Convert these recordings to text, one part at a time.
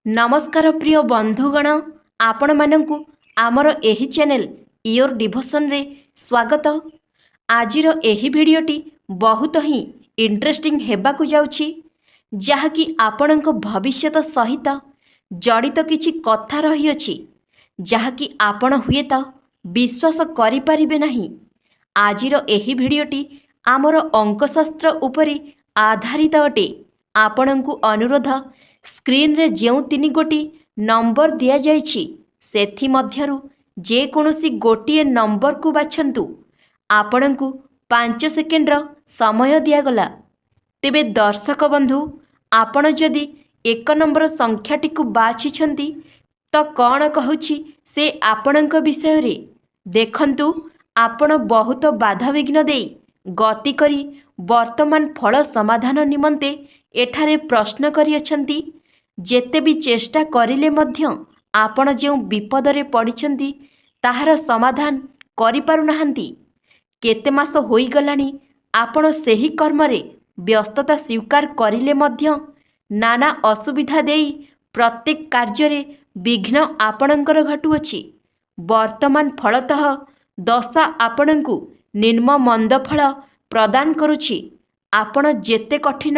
नमस्कार प्रिय बंधुगण, आपण मानंकु आमर एही चैनल योर डिवोशन रे स्वागत। आजिर एही भिडियोटी बहुत ही इंटरेस्टिंग हेबाकु जाउछि, जहाँकि आपणक भविष्यत सहित जड़ित किछि कथा रही अछि, जहाँकि आपण हुएत विश्वास करि परिबे नाही। आजिर एही भिडियोटी आमर अंकशास्त्र उपरे आधारित अटे। आपणकु अनुरोध, स्क्रीन रे जेउ तीन गोटी नंबर दिया जाइछि सेथि मध्यरु जे कोनोसी गोटिए नंबर को बाछंतु। आपणकु 5 सेकेंड रो समय दिया गला। तेबे दर्शक बंधु, आपण जदि 1 नंबर संख्याटी को बाछिछंती तो कौन कहूछि से आपणक विषय रे देखंतु। आपण बहुत बाधा विघ्न देई गति करी वर्तमान फल समाधान निमंते एठारे प्रश्न करियछंती। जेते भी चेष्टा करिले मध्य आपण जेउ विपद रे पड़िछंती ताहार समाधान करि पारु नाहंती। केते मास होई गलानी आपण सेही कर्म रे व्यस्तता स्वीकार करिले मध्य नाना असुविधा देई प्रत्येक कार्य रे विघ्न आपणकर घटुअछि। वर्तमान फलतः दशा आपणकु निम्न मंद फल प्रदान करुछि। आपण जेते कठिन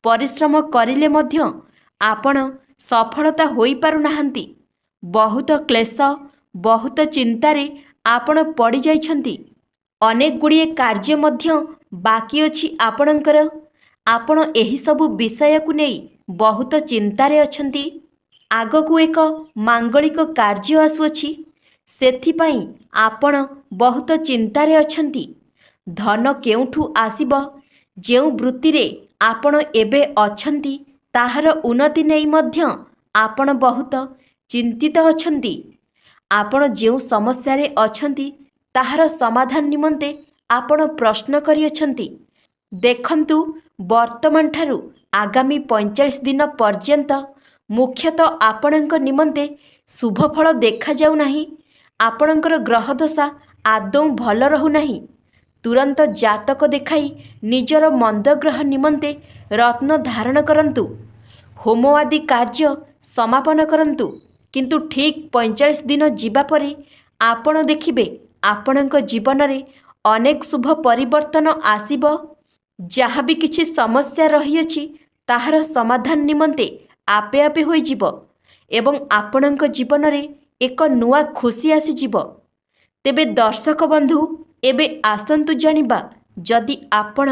परिश्रम करिले मध्य आपण सफलता होई पारु नाहंती। बहुत क्लेश, बहुत चिंतारे आपण पड़ी जाइछंती। अनेक गुड़िए कार्य मध्य बाकी अछि आपणकर। आपण एही सब विषय को नहीं बहुत चिंतारे अछंती। आगकू एक मांगलिक कार्य आसुअछि, सेथिपाई आपण बहुत चिंतारे अछंती। धन केउठू आसीब, जेउ वृत्ति रे आपण एबे अछंती ताहार उन्नति नहीं मध्य आपण बहुत चिंतित अछंती। आपण जेउ समस्या रे अछंती ताहार समाधान निमंते आपण प्रश्न करियछंती। देखंतु, वर्तमान ठारू आगामी 45 दिन पर्यंत मुख्यतः आपणक निमंते शुभ फल देखा जाउ नाही। आपणकर ग्रह दशा आदौ भल रहु नाही। तुरंत जातक देखाई निजर मंद ग्रह निमंते रत्न धारण करंतु, होम आदि कार्य समापन करंतु। किंतु ठीक 45 दिन जीवा परे आपण देखिबे आपणक जीवन रे अनेक शुभ परिवर्तन आसीब। जहाँ भी किछि समस्या रही अछि ताहार समाधान निमंते आपे आपे होई जिवो एवं आपणक जीवन रे एक नुआ खुशी आसी जिवो। तेबे दर्शक बंधु, एबे आसंतु जानिबा, जदि आपण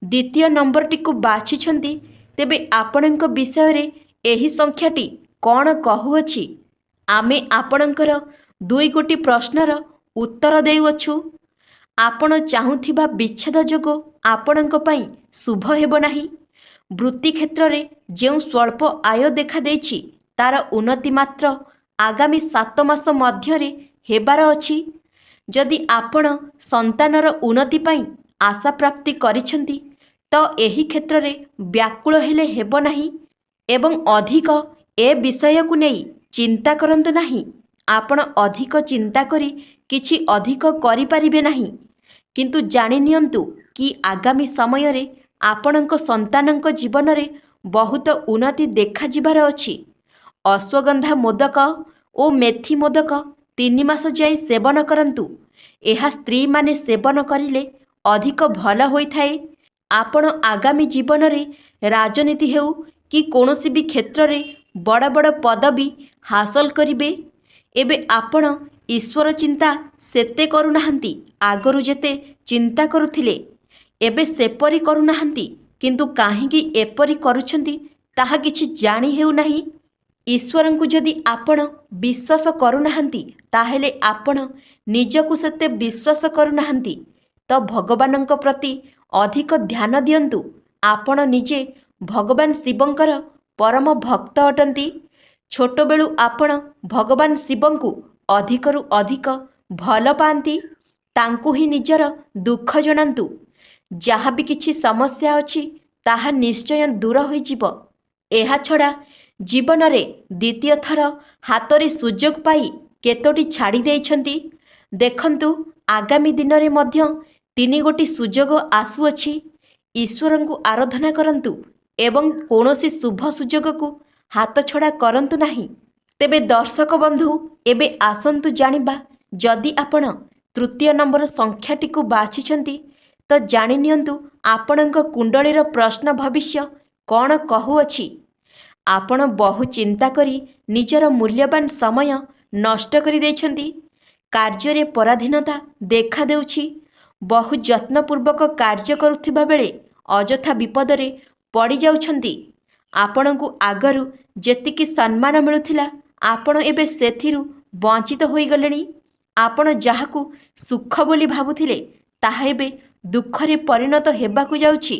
द्वितीय नंबरटी को बाछिछंती तेबे आपणक विषय रे एही संख्याटी कौन कहुअछि। आमे आपणकर 2 गोटी प्रश्नर उत्तर देउअछु। आपण चाहुथिबा विच्छेद जोगो आपणक पई शुभ हेबो नाही। वृत्ति क्षेत्र रे जेउ स्वल्प आय देखा देछि तार उन्नति मात्र आगामी 7 मास मध्य रे हेबार अछि। जदि आपण संतानर उन्नति पई आशा प्राप्ति करिछंती तो एही क्षेत्र रे व्याकुल हेले हेबो नाही एवं अधिक ए विषय को नहीं चिंता करंतु नाही। आपण अधिक चिंता करी किछि अधिक करि परिबे नाही। किंतु जानि नियंतु कि आगामी समय रे आपणक संतानक जीवन रे बहुत उन्नति देखा जिबार अछि। अश्वगंधा मोदक ओ मेथी मोदक 3 मास जाई सेवन करंतु। एहा स्त्री माने सेवन करिले अधिक भल होइथाए। आपण आगामी जीवन रे राजनीति हेउ कि कोनोसी भी क्षेत्र रे बड़ बड़ पदवी हासिल करिबे। एबे आपण ईश्वर चिंता सेते करू नाहंती। आगरु जेते चिंता करुथिले एबे सेपरी करू नाहंती। किंतु काहेकि एपरी करूछंती ताहा किछि जानि हेउ नाही। ईश्वरंकु जदि आपण विश्वास करू नाहंती ताहेले आपण निजकु सेते विश्वास करू नाहंती। तो भगवानंक प्रति अधिक ध्यान दियंतु। आपण निजे भगवान शिवंकर परम भक्त अटंती। छोट बेलु आपण भगवान शिवंकु अधिकरु अधिक भल पांती। तांकु ही निजर दुख जणांतु। जहाँ भी किछि समस्या अछि ताहा निश्चय दूर होई जिवो। एहा छड़ा जीवन रे द्वितीय थर हातरे सुजोग पाई केतोटी छाड़ी देइछंती। देखंतु, आगामी दिन रे मध्य 3 गोटी सुजोग आसुअछि। ईश्वरंकु आराधना करंतु एवं कोनोसी शुभ सुजोग को ହାତଛଡ଼ା କରନ୍ତୁ ନାହିଁ। ତେବେ ଦର୍ଶକ ବନ୍ଧୁ, ଏବେ ଆସନ୍ତୁ ଜାଣିବା, ଯଦି ଆପଣ ତୃତୀୟ ନମ୍ବର ସଂଖ୍ୟାଟିକୁ ବାଛିଛନ୍ତି ତ ଜାଣିନିଅନ୍ତୁ ଆପଣଙ୍କ କୁଣ୍ଡଳୀର ପ୍ରଶ୍ନ ଭବିଷ୍ୟ କ'ଣ କହୁଅଛି। ଆପଣ ବହୁ ଚିନ୍ତା କରି ନିଜର ମୂଲ୍ୟବାନ ସମୟ ନଷ୍ଟ କରିଦେଇଛନ୍ତି। କାର୍ଯ୍ୟରେ ପରାଧୀନତା ଦେଖାଦେଉଛି। ବହୁ ଯତ୍ନପୂର୍ବକ କାର୍ଯ୍ୟ କରୁଥିବା ବେଳେ ଅଯଥା ବିପଦରେ ପଡ଼ିଯାଉଛନ୍ତି। ଆପଣଙ୍କୁ ଆଗରୁ ଯେତିକି ସମ୍ମାନ ମିଳୁଥିଲା ଆପଣ ଏବେ ସେଥିରୁ ବଞ୍ଚିତ ହୋଇଗଲେଣି। ଆପଣ ଯାହାକୁ ସୁଖ ବୋଲି ଭାବୁଥିଲେ ତାହା ଏବେ ଦୁଃଖରେ ପରିଣତ ହେବାକୁ ଯାଉଛି।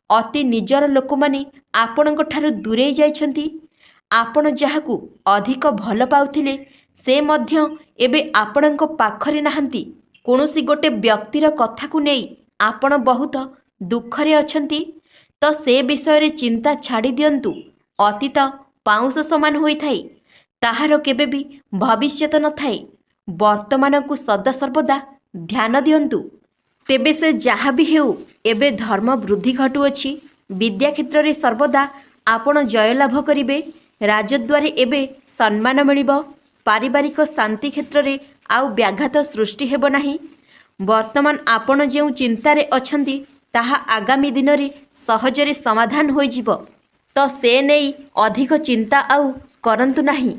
ଅତି ନିଜର ଲୋକମାନେ ଆପଣଙ୍କ ଠାରୁ ଦୂରେଇ ଯାଇଛନ୍ତି। ଆପଣ ଯାହାକୁ ଅଧିକ ଭଲ ପାଉଥିଲେ ସେ ମଧ୍ୟ ଏବେ ଆପଣଙ୍କ ପାଖରେ ନାହାନ୍ତି। କୌଣସି ଗୋଟେ ବ୍ୟକ୍ତିର କଥାକୁ ନେଇ ଆପଣ ବହୁତ ଦୁଃଖରେ ଅଛନ୍ତି ତ ସେ ବିଷୟରେ ଚିନ୍ତା ଛାଡ଼ି ଦିଅନ୍ତୁ। ଅତୀତ ପାଉଁଶ ସମାନ ହୋଇଥାଏ, ତାହାର କେବେ ବି ଭବିଷ୍ୟତ ନଥାଏ। ବର୍ତ୍ତମାନକୁ ସଦାସର୍ବଦା ଧ୍ୟାନ ଦିଅନ୍ତୁ। ତେବେ ସେ ଯାହା ବି ହେଉ, ଏବେ ଧର୍ମ ବୃଦ୍ଧି ଘଟୁଅଛି। ବିଦ୍ୟା କ୍ଷେତ୍ରରେ ସର୍ବଦା ଆପଣ ଜୟଲାଭ କରିବେ। ରାଜଦ୍ୱାରେ ଏବେ ସମ୍ମାନ ମିଳିବ। ପାରିବାରିକ ଶାନ୍ତି କ୍ଷେତ୍ରରେ ଆଉ ବ୍ୟାଘାତ ସୃଷ୍ଟି ହେବ ନାହିଁ। ବର୍ତ୍ତମାନ ଆପଣ ଯେଉଁ ଚିନ୍ତାରେ ଅଛନ୍ତି ତାହା ଆଗାମୀ ଦିନରେ ସହଜରେ ସମାଧାନ ହୋଇଯିବ। ତ ସେ ନେଇ ଅଧିକ ଚିନ୍ତା ଆଉ କରନ୍ତୁ ନାହିଁ।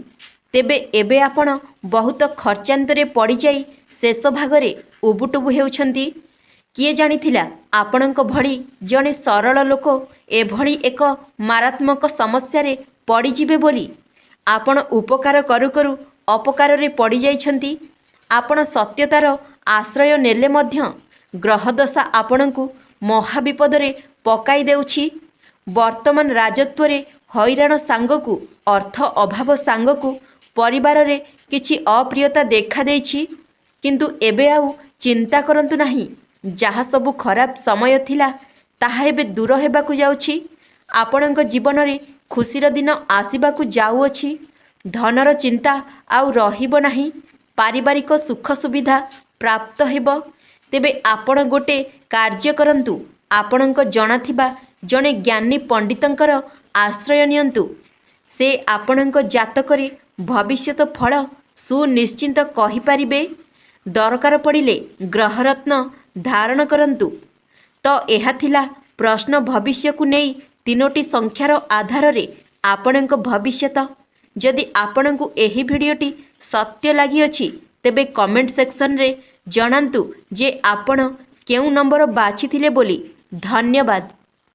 ତେବେ ଏବେ ଆପଣ ବହୁତ ଖର୍ଚ୍ଚାନ୍ତରେ ପଡ଼ିଯାଇ ଶେଷ ଭାଗରେ ଉବୁଟୁବୁ ହେଉଛନ୍ତି। କିଏ ଜାଣିଥିଲା ଆପଣଙ୍କ ଭଳି ଜଣେ ସରଳ ଲୋକ ଏଭଳି ଏକ ମାରାତ୍ମକ ସମସ୍ୟାରେ ପଡ଼ିଯିବେ ବୋଲି। ଆପଣ ଉପକାର କରୁ କରୁ ଅପକାରରେ ପଡ଼ିଯାଇଛନ୍ତି। ଆପଣ ସତ୍ୟତାର ଆଶ୍ରୟ ନେଲେ ମଧ୍ୟ ଗ୍ରହଦଶା ଆପଣଙ୍କୁ ମହାବିପଦରେ ପକାଇ ଦେଉଛି। ବର୍ତ୍ତମାନ ରାଜତ୍ୱରେ ହଇରାଣ ସାଙ୍ଗକୁ, ଅର୍ଥ ଅଭାବ ସାଙ୍ଗକୁ ପରିବାରରେ କିଛି ଅପ୍ରିୟତା ଦେଖାଦେଇଛି। କିନ୍ତୁ ଏବେ ଆଉ ଚିନ୍ତା କରନ୍ତୁ ନାହିଁ। ଯାହା ସବୁ ଖରାପ ସମୟ ଥିଲା ତାହା ଏବେ ଦୂର ହେବାକୁ ଯାଉଛି। ଆପଣଙ୍କ ଜୀବନରେ ଖୁସିର ଦିନ ଆସିବାକୁ ଯାଉଅଛି। ଧନର ଚିନ୍ତା ଆଉ ରହିବ ନାହିଁ। ପାରିବାରିକ ସୁଖ ସୁବିଧା ପ୍ରାପ୍ତ ହେବ। ତେବେ ଆପଣ ଗୋଟେ କାର୍ଯ୍ୟ କରନ୍ତୁ, ଆପଣଙ୍କ ଜଣାଥିବା ଜଣେ ଜ୍ଞାନୀ ପଣ୍ଡିତଙ୍କର ଆଶ୍ରୟ ନିଅନ୍ତୁ। ସେ ଆପଣଙ୍କ ଜାତକରେ ଭବିଷ୍ୟତ ଫଳ ସୁନିଶ୍ଚିତ କହିପାରିବେ। ଦରକାର ପଡ଼ିଲେ ଗ୍ରହରତ୍ନ ଧାରଣ କରନ୍ତୁ। ତ ଏହା ଥିଲା ପ୍ରଶ୍ନ ଭବିଷ୍ୟକୁ ନେଇ 3ଟି ସଂଖ୍ୟାର ଆଧାରରେ ଆପଣଙ୍କ ଭବିଷ୍ୟତ। ଯଦି ଆପଣଙ୍କୁ ଏହି ଭିଡ଼ିଓଟି ସତ୍ୟ ଲାଗିଅଛି ତେବେ କମେଣ୍ଟ ସେକ୍ସନରେ ଜଣାନ୍ତୁ ଯେ ଆପଣ କେଉଁ ନମ୍ବର ବାଛିଥିଲେ ବୋଲି। ଧନ୍ୟବାଦ।